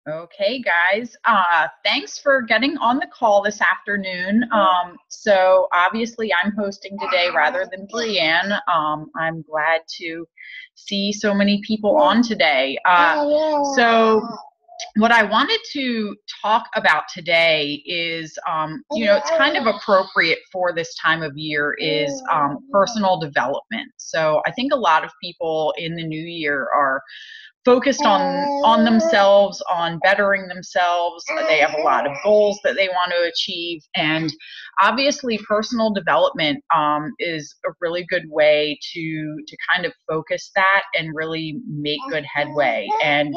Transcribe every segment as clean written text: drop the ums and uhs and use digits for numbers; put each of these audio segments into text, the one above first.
Okay, guys. Thanks for getting on the call this afternoon. So obviously I'm hosting today rather than Brianne. I'm glad to see so many people on today. So what I wanted to talk about today is, it's kind of appropriate for this time of year is personal development. So I think a lot of people in the new year are focused on themselves, on bettering themselves. They have a lot of goals that they want to achieve, and obviously personal development is a really good way to kind of focus that and really make good headway. And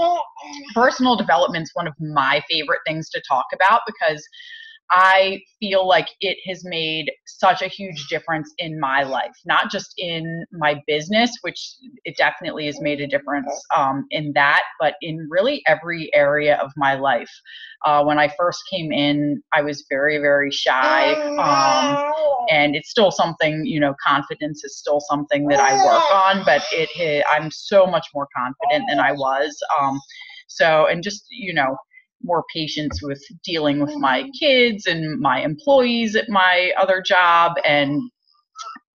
personal development is one of my favorite things to talk about because I feel like it has made such a huge difference in my life, not just in my business, which it definitely has made a difference in that, but in really every area of my life. When I first came in, I was very, very shy. And it's still something, confidence is still something that I work on, but I'm so much more confident than I was. And just, more patience with dealing with my kids and my employees at my other job and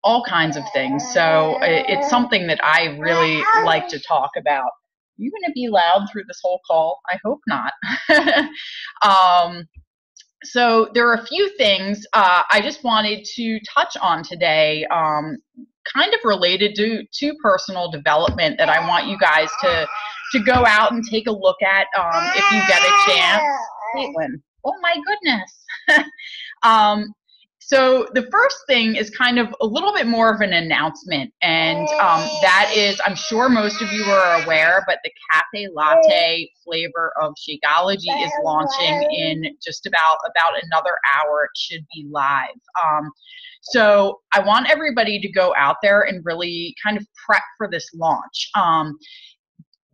all kinds of things. So it's something that I really like to talk about. Are you going to be loud through this whole call? I hope not. So there are a few things I just wanted to touch on today, kind of related to personal development that I want you guys to go out and take a look at if you get a chance. Caitlin, oh my goodness. So the first thing is kind of a little bit more of an announcement, and that is, I'm sure most of you are aware, but the cafe latte flavor of Shakeology is launching in just about another hour. It should be live. So I want everybody to go out there and really kind of prep for this launch.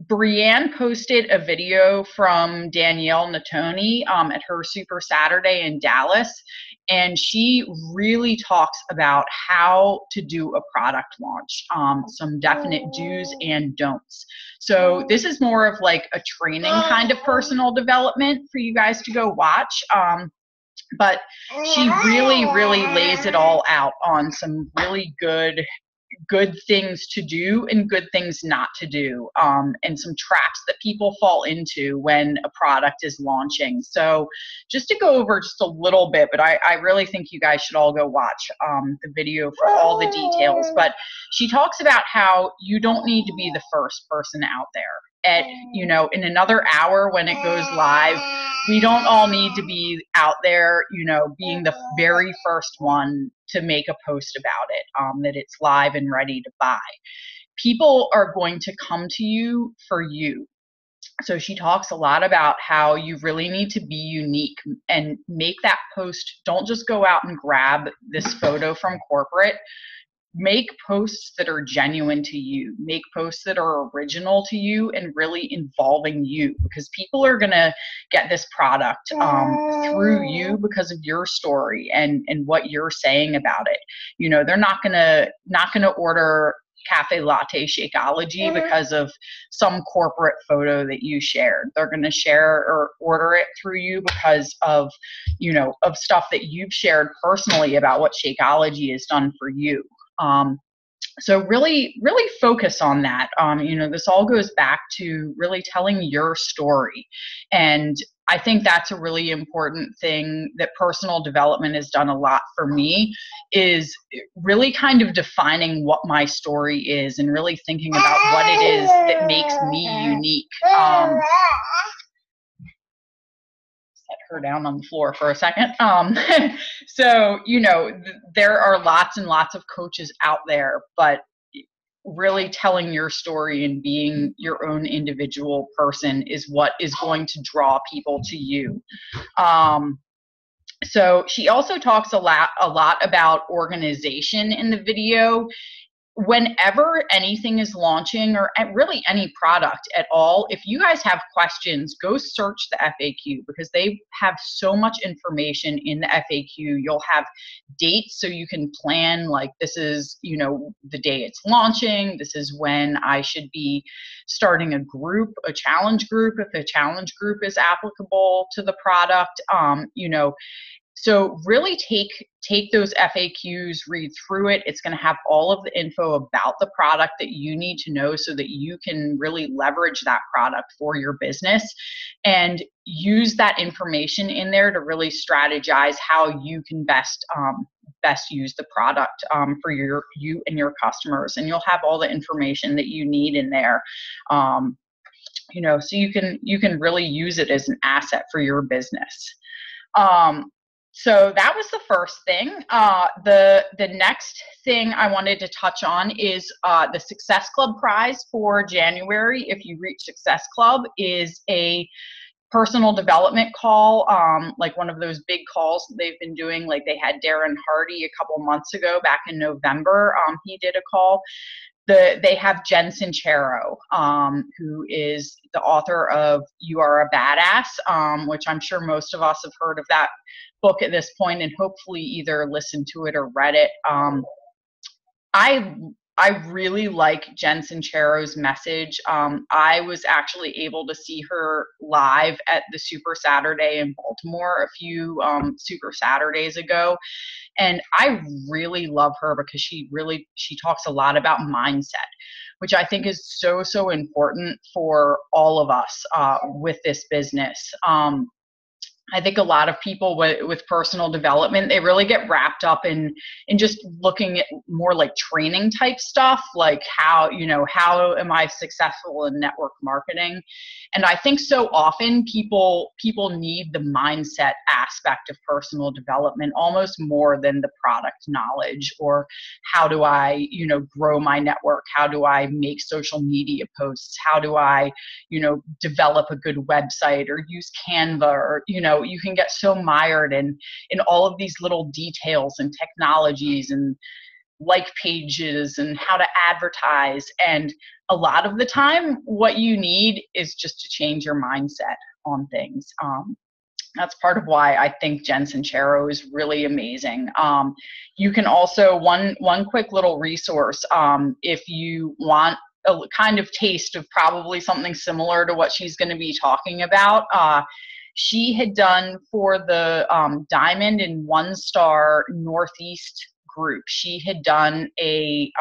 Brianne posted a video from Danielle Natoni at her Super Saturday in Dallas, and she really talks about how to do a product launch, some definite do's and don'ts. So this is more of like a training kind of personal development for you guys to go watch. But she really, really lays it all out on some really good things to do and good things not to do, and some traps that people fall into when a product is launching. So just to go over just a little bit, but I really think you guys should all go watch the video for all the details. But she talks about how you don't need to be the first person out there. In another hour when it goes live, we don't all need to be out there, being the very first one to make a post about it, that it's live and ready to buy. People are going to come to you for you. So she talks a lot about how you really need to be unique and make that post. Don't just go out and grab this photo from corporate. Make posts that are genuine to you, make posts that are original to you and really involving you, because people are going to get this product through you because of your story and what you're saying about it. They're not going to order cafe latte Shakeology because of some corporate photo that you shared. They're going to share or order it through you because of stuff that you've shared personally about what Shakeology has done for you. So really, really focus on that. This all goes back to really telling your story. And I think that's a really important thing that personal development has done a lot for me, is really kind of defining what my story is and really thinking about what it is that makes me unique. Set her down on the floor for a second. So, there are lots and lots of coaches out there, but really telling your story and being your own individual person is what is going to draw people to you. So she also talks a lot about organization in the video. whenever anything is launching, or really any product at all, if you guys have questions, go search the FAQ, because they have so much information in the FAQ. You'll have dates so you can plan, like, this is, you know, the day it's launching. This is when I should be starting a group, a challenge group, if a challenge group is applicable to the product. You know, so really take those FAQs, read through it. It's going to have all of the info about the product that you need to know so that you can really leverage that product for your business, and use that information in there to really strategize how you can best use the product for you and your customers. And you'll have all the information that you need in there. You know, so you can really use it as an asset for your business. So that was the first thing. The next thing I wanted to touch on is the Success Club prize for January. If you reach Success Club, is a personal development call, like one of those big calls they've been doing. Like they had Darren Hardy a couple months ago, back in November. He did a call. They have Jen Sincero, who is the author of You Are a Badass, which I'm sure most of us have heard of that book at this point, and hopefully either listened to it or read it. I really like Jen Sincero's message. I was actually able to see her live at the Super Saturday in Baltimore a few Super Saturdays ago. And I really love her because she talks a lot about mindset, which I think is so important for all of us with this business. I think a lot of people with personal development, they really get wrapped up in just looking at more like training type stuff, like how am I successful in network marketing? And I think so often people need the mindset aspect of personal development almost more than the product knowledge, or how do I, grow my network? How do I make social media posts? How do I, develop a good website or use Canva, or, you can get so mired in all of these little details and technologies and like pages and how to advertise. And a lot of the time, what you need is just to change your mindset on things. That's part of why I think Jen Sincero is really amazing. You can also, one quick little resource, if you want a kind of taste of probably something similar to what she's going to be talking about. She had done for the Diamond and One Star Northeast group. She had done a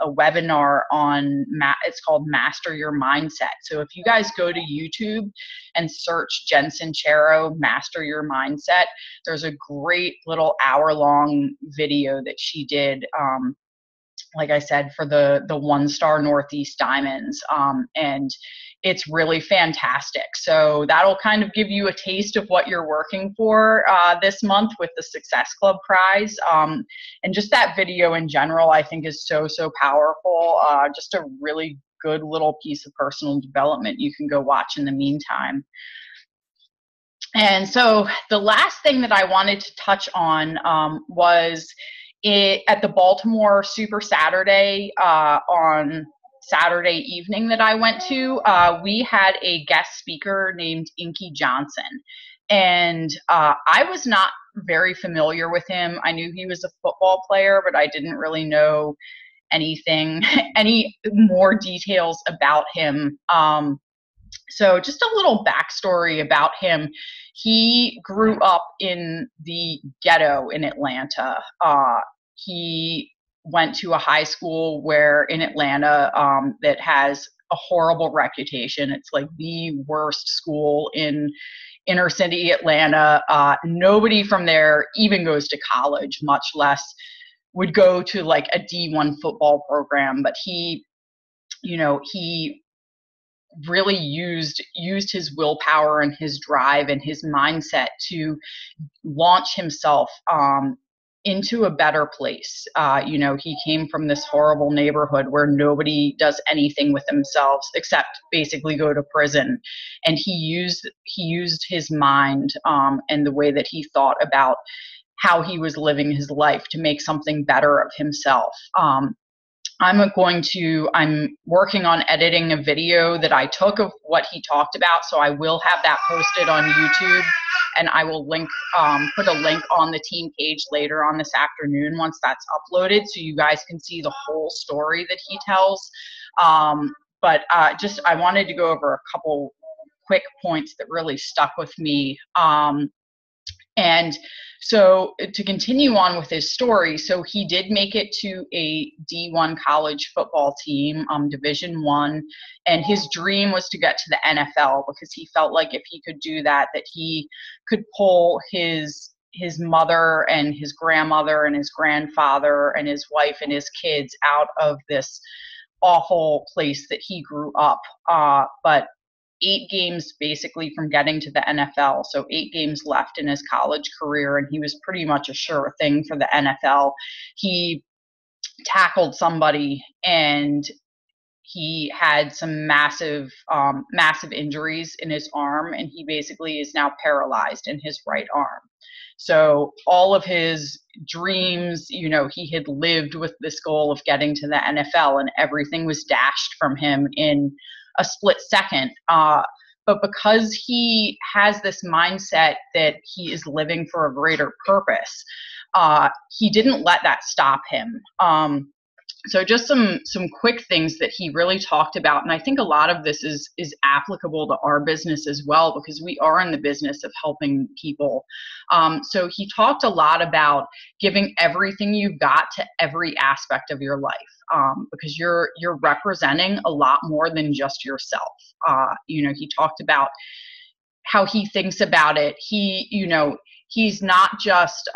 webinar on, it's called Master Your Mindset. So if you guys go to YouTube and search Jen Sincero, Master Your Mindset, there's a great little hour-long video that she did, like I said, for the One Star Northeast Diamonds. And it's really fantastic. So that'll kind of give you a taste of what you're working for this month with the Success Club prize. And just that video in general, I think is so powerful. Just a really good little piece of personal development you can go watch in the meantime. And so the last thing that I wanted to touch on was at the Baltimore Super Saturday on Saturday evening that I went to, we had a guest speaker named Inky Johnson. And I was not very familiar with him. I knew he was a football player, but I didn't really know any more details about him. So just a little backstory about him. He grew up in the ghetto in Atlanta. He went to a high school in Atlanta that has a horrible reputation. It's like the worst school in inner city Atlanta. Nobody from there even goes to college, much less would go to like a D1 football program. But he really used his willpower and his drive and his mindset to launch himself into a better place. He came from this horrible neighborhood where nobody does anything with themselves except basically go to prison. And he used his mind and the way that he thought about how he was living his life to make something better of himself. I'm working on editing a video that I took of what he talked about. So I will have that posted on YouTube, and I will put a link on the team page later on this afternoon once that's uploaded, so you guys can see the whole story that he tells. But I wanted to go over a couple quick points that really stuck with me. And so to continue on with his story, so he did make it to a D1 college football team, Division I, and his dream was to get to the NFL, because he felt like if he could do that, that he could pull his mother and his grandmother and his grandfather and his wife and his kids out of this awful place that he grew up. But 8 games basically from getting to the NFL. So 8 games left in his college career, and he was pretty much a sure thing for the NFL. He tackled somebody, and he had some massive injuries in his arm, and he basically is now paralyzed in his right arm. So all of his dreams, he had lived with this goal of getting to the NFL, and everything was dashed from him in a split second. But because he has this mindset that he is living for a greater purpose, he didn't let that stop him. So just some quick things that he really talked about, and I think a lot of this is applicable to our business as well, because we are in the business of helping people. So he talked a lot about giving everything you've got to every aspect of your life, because you're representing a lot more than just yourself. He talked about how he thinks about it. He's not just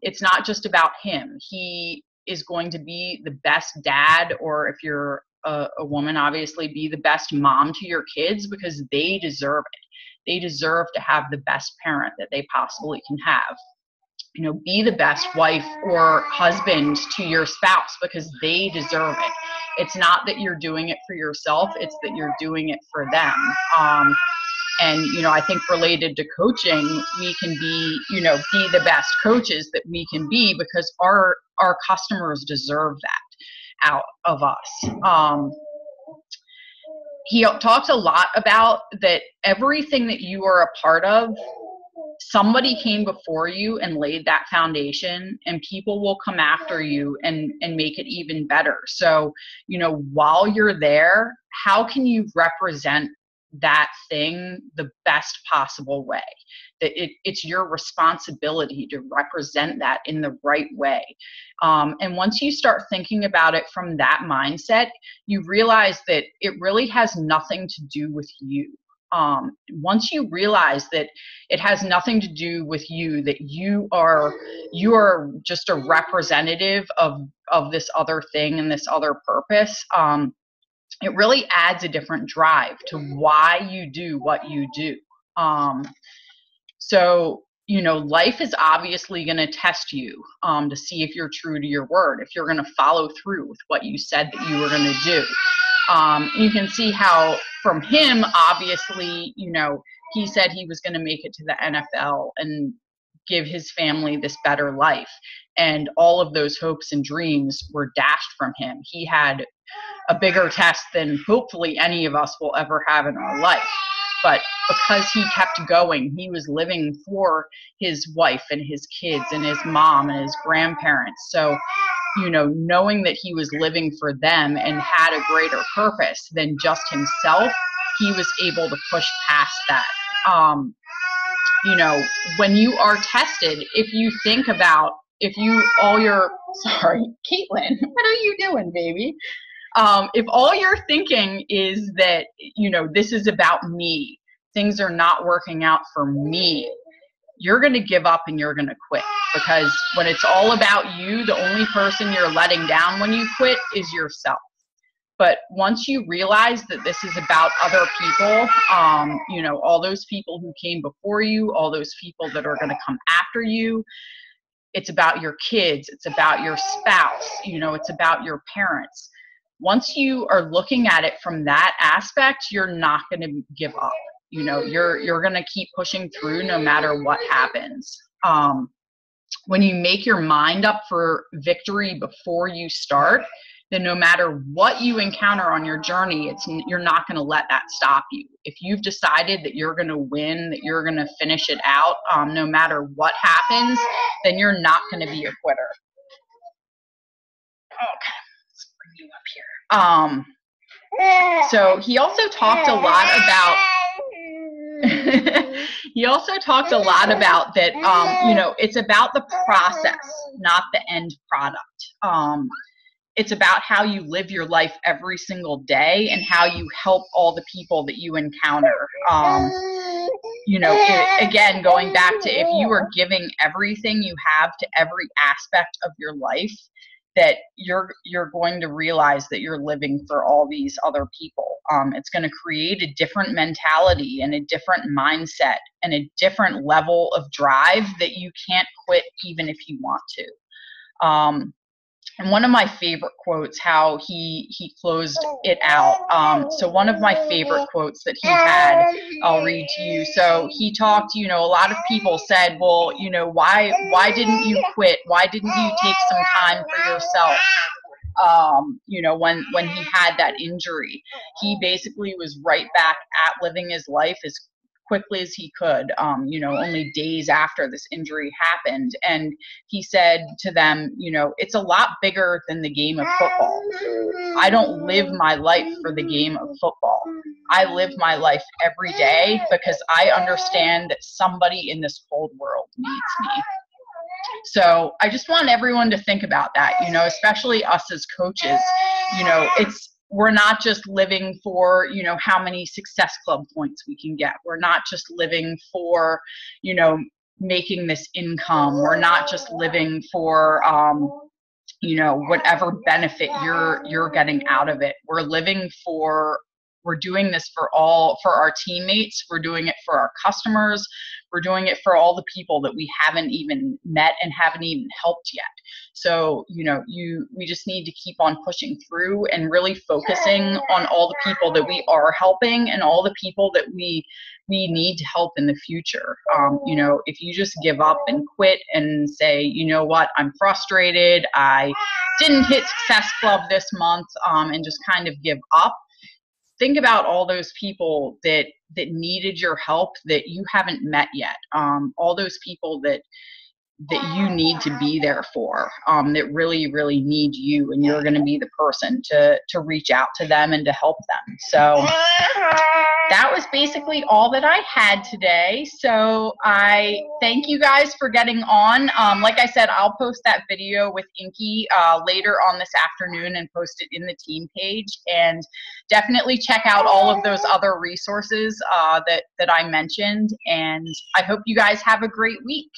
it's not just about him. He is going to be the best dad, or if you're a woman, obviously be the best mom to your kids, because they deserve it. They deserve to have the best parent that they possibly can have. Be the best wife or husband to your spouse, because they deserve it. It's not that you're doing it for yourself, it's that you're doing it for them. And I think related to coaching, we can be the best coaches that we can be, because our customers deserve that out of us. He talks a lot about that everything that you are a part of, somebody came before you and laid that foundation, and people will come after you and make it even better. So, while you're there, how can you represent that thing the best possible way? That it's your responsibility to represent that in the right way. And once you start thinking about it from that mindset, you realize that it really has nothing to do with you. Once you realize that it has nothing to do with you, that you are just a representative of this other thing and this other purpose, it really adds a different drive to why you do what you do. So, life is obviously going to test you to see if you're true to your word, if you're going to follow through with what you said that you were going to do. You can see how from him, obviously, he said he was going to make it to the NFL and give his family this better life. And all of those hopes and dreams were dashed from him. He had a bigger test than hopefully any of us will ever have in our life. But because he kept going, he was living for his wife and his kids and his mom and his grandparents. So, knowing that he was living for them and had a greater purpose than just himself, he was able to push past that. When you are tested, if you think about, sorry, Caitlin, what are you doing, baby? If all you're thinking is that, this is about me, things are not working out for me, you're going to give up and you're going to quit. Because when it's all about you, the only person you're letting down when you quit is yourself. But once you realize that this is about other people, all those people who came before you, all those people that are going to come after you, it's about your kids, it's about your spouse, it's about your parents. Once you are looking at it from that aspect, you're not going to give up. You're going to keep pushing through no matter what happens. When you make your mind up for victory before you start, then no matter what you encounter on your journey, you're not going to let that stop you. If you've decided that you're going to win, that you're going to finish it out, no matter what happens, then you're not going to be a quitter. Okay, let's bring you up here. So he also talked a lot about he also talked a lot about that, you know, it's about the process, not the end product. It's about how you live your life every single day and how you help all the people that you encounter. You know, again, going back to, if you are giving everything you have to every aspect of your life, that you're going to realize that you're living for all these other people. It's going to create a different mentality and a different mindset and a different level of drive that you can't quit even if you want to. And one of my favorite quotes, how he closed it out. So one of my favorite quotes that he had, I'll read to you. So he talked, you know, a lot of people said, well, you know, why didn't you quit? Why didn't you take some time for yourself? You know, when he had that injury, he basically was right back at living his life as quickly as he could, you know, only days after this injury happened. And he said to them, you know, it's a lot bigger than the game of football. I don't live my life for the game of football. I live my life every day because I understand that somebody in this cold world needs me. So I just want everyone to think about that, you know, especially us as coaches. You know, we're not just living for, you know, how many Success Club points we can get. We're not just living for, you know, making this income. We're not just living for, you know, whatever benefit you're getting out of it. We're doing this for our teammates. We're doing it for our customers. We're doing it for all the people that we haven't even met and haven't even helped yet. So, you know, we just need to keep on pushing through and really focusing on all the people that we are helping and all the people that we need to help in the future. You know, if you just give up and quit and say, you know what, I'm frustrated, I didn't hit Success Club this month, and just kind of give up, think about all those people that needed your help that you haven't met yet. All those people that you need to be there for, that really, really need you, and you're going to be the person to reach out to them and to help them. So that was basically all that I had today. So I thank you guys for getting on. Like I said, I'll post that video with Inky later on this afternoon and post it in the team page. And definitely check out all of those other resources that I mentioned. And I hope you guys have a great week.